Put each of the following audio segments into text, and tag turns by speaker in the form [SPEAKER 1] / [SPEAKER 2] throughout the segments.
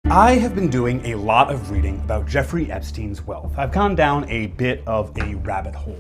[SPEAKER 1] I have been doing a lot of reading about Jeffrey Epstein's wealth. I've gone down a bit of a rabbit hole.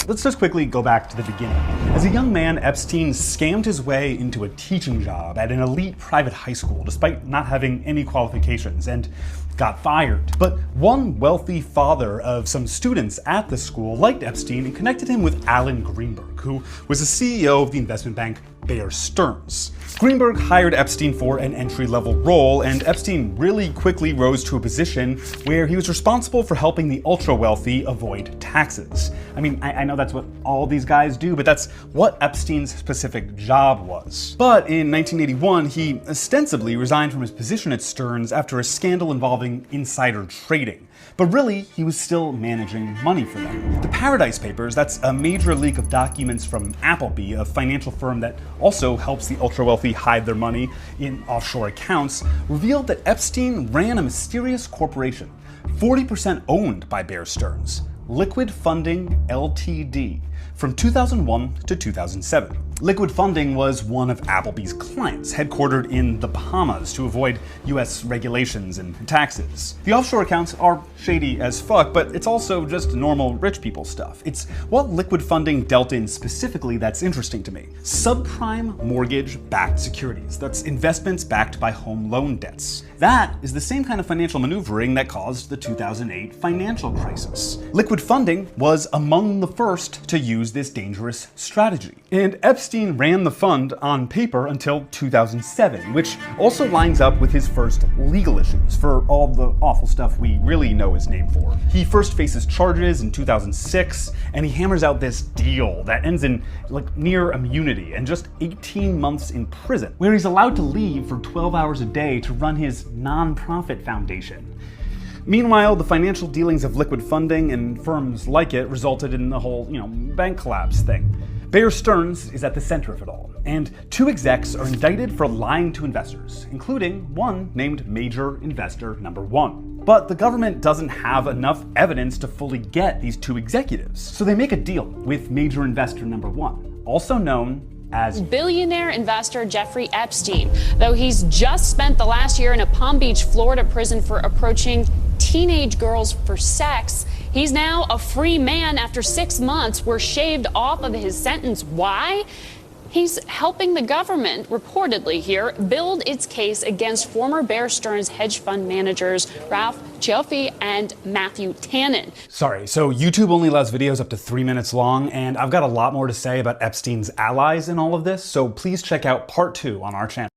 [SPEAKER 1] Let's just quickly go back to the beginning. As a young man, Epstein scammed his way into a teaching job at an elite private high school despite not having any qualifications and got fired. But one wealthy father of some students at the school liked Epstein and connected him with Alan Greenberg, who was the CEO of the investment bank Bear Stearns. Greenberg hired Epstein for an entry-level role, and Epstein really quickly rose to a position where he was responsible for helping the ultra-wealthy avoid taxes. I mean, I know that's what all these guys do, but that's what Epstein's specific job was. But in 1981, he ostensibly resigned from his position at Stearns after a scandal involving insider trading. But really, he was still managing money for them. The Paradise Papers, that's a major leak of documents from Appleby, a financial firm that also helps the ultra-wealthy hide their money in offshore accounts, revealed that Epstein ran a mysterious corporation, 40% owned by Bear Stearns, Liquid Funding Ltd., from 2001 to 2007. Liquid Funding was one of Appleby's clients, headquartered in the Bahamas to avoid US regulations and taxes. The offshore accounts are shady as fuck, but it's also just normal rich people stuff. It's what Liquid Funding dealt in specifically that's interesting to me. Subprime mortgage-backed securities. That's investments backed by home loan debts. That is the same kind of financial maneuvering that caused the 2008 financial crisis. Liquid Funding was among the first to use this dangerous strategy. And Epstein ran the fund on paper until 2007, which also lines up with his first legal issues for all the awful stuff we really know his name for. He first faces charges in 2006, and he hammers out this deal that ends in near immunity and just 18 months in prison, where he's allowed to leave for 12 hours a day to run his non-profit foundation. Meanwhile, the financial dealings of Liquid Funding and firms like it resulted in the whole, bank collapse thing. Bear Stearns is at the center of it all, and two execs are indicted for lying to investors, including one named Major Investor Number 1. But the government doesn't have enough evidence to fully get these two executives, so they make a deal with Major Investor Number 1, also known as
[SPEAKER 2] billionaire investor Jeffrey Epstein, though he's just spent the last year in a Palm Beach, Florida prison for approaching teenage girls for sex. He's now a free man after 6 months were shaved off of his sentence. Why? He's helping the government, reportedly here, build its case against former Bear Stearns hedge fund managers Ralph Cioffi and Matthew Tannen.
[SPEAKER 1] Sorry, so YouTube only allows videos up to 3 minutes long, and I've got a lot more to say about Epstein's allies in all of this, so please check out part 2 on our channel.